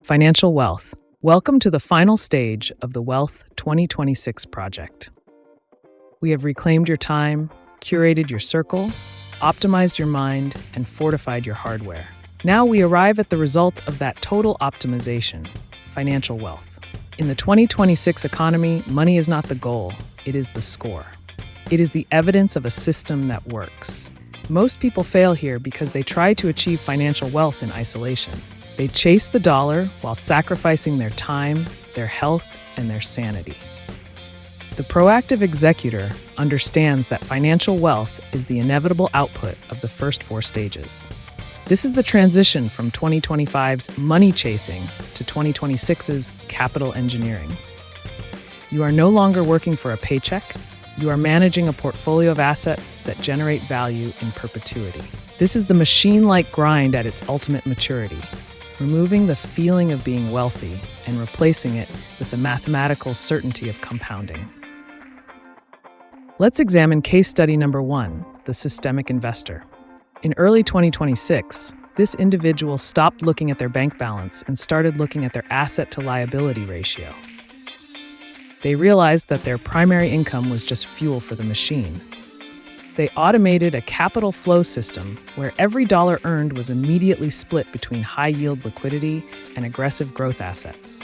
Financial wealth. Welcome to the final stage of the Wealth 2026 project. We have reclaimed your time, curated your circle, optimized your mind, and fortified your hardware. Now we arrive at the result of that total optimization, financial wealth. In the 2026 economy, money is not the goal, it is the score. It is the evidence of a system that works. Most people fail here because they try to achieve financial wealth in isolation. They chase the dollar while sacrificing their time, their health, and their sanity. The proactive executor understands that financial wealth is the inevitable output of the first four stages. This is the transition from 2025's money chasing to 2026's capital engineering. You are no longer working for a paycheck. You are managing a portfolio of assets that generate value in perpetuity. This is the machine-like grind at its ultimate maturity, removing the feeling of being wealthy and replacing it with the mathematical certainty of compounding. Let's examine case study number 1, the systemic investor. In early 2026, this individual stopped looking at their bank balance and started looking at their asset-to-liability ratio. They realized that their primary income was just fuel for the machine. They automated a capital flow system where every dollar earned was immediately split between high-yield liquidity and aggressive growth assets.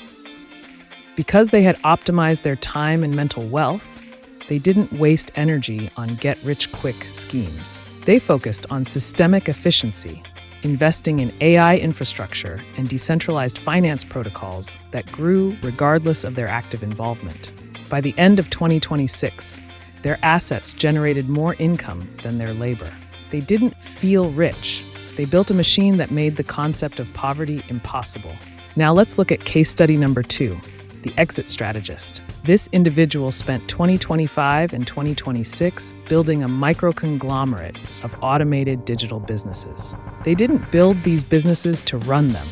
Because they had optimized their time and mental wealth, they didn't waste energy on get-rich-quick schemes. They focused on systemic efficiency, investing in AI infrastructure and decentralized finance protocols that grew regardless of their active involvement. By the end of 2026, their assets generated more income than their labor. They didn't feel rich. They built a machine that made the concept of poverty impossible. Now let's look at case study number 2, the exit strategist. This individual spent 2025 and 2026 building a micro-conglomerate of automated digital businesses. They didn't build these businesses to run them.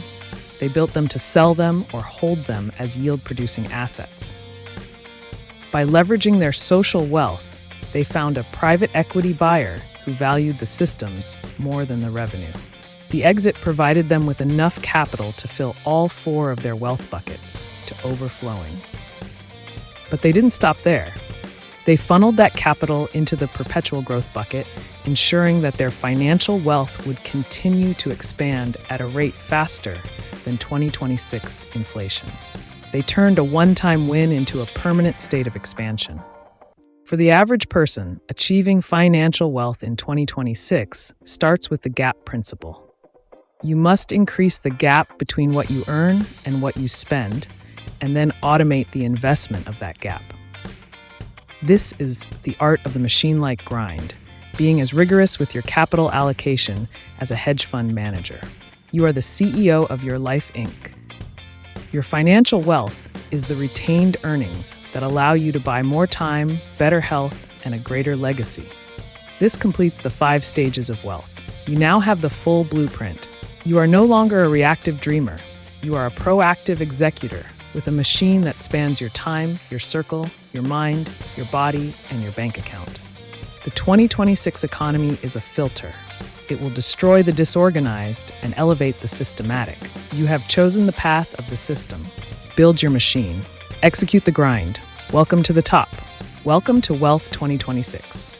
They built them to sell them or hold them as yield-producing assets. By leveraging their social wealth, they found a private equity buyer who valued the systems more than the revenue. The exit provided them with enough capital to fill all 4 of their wealth buckets to overflowing. But they didn't stop there. They funneled that capital into the perpetual growth bucket, ensuring that their financial wealth would continue to expand at a rate faster than 2026 inflation. They turned a one-time win into a permanent state of expansion. For the average person, achieving financial wealth in 2026 starts with the gap principle. You must increase the gap between what you earn and what you spend, and then automate the investment of that gap. This is the art of the machine-like grind, being as rigorous with your capital allocation as a hedge fund manager. You are the CEO of your life, Inc. Your financial wealth is the retained earnings that allow you to buy more time, better health, and a greater legacy. This completes the 5 stages of wealth. You now have the full blueprint. You are no longer a reactive dreamer. You are a proactive executor with a machine that spans your time, your circle, your mind, your body, and your bank account. The 2026 economy is a filter. It will destroy the disorganized and elevate the systematic. You have chosen the path of the system. Build your machine. Execute the grind. Welcome to the top. Welcome to Wealth 2026.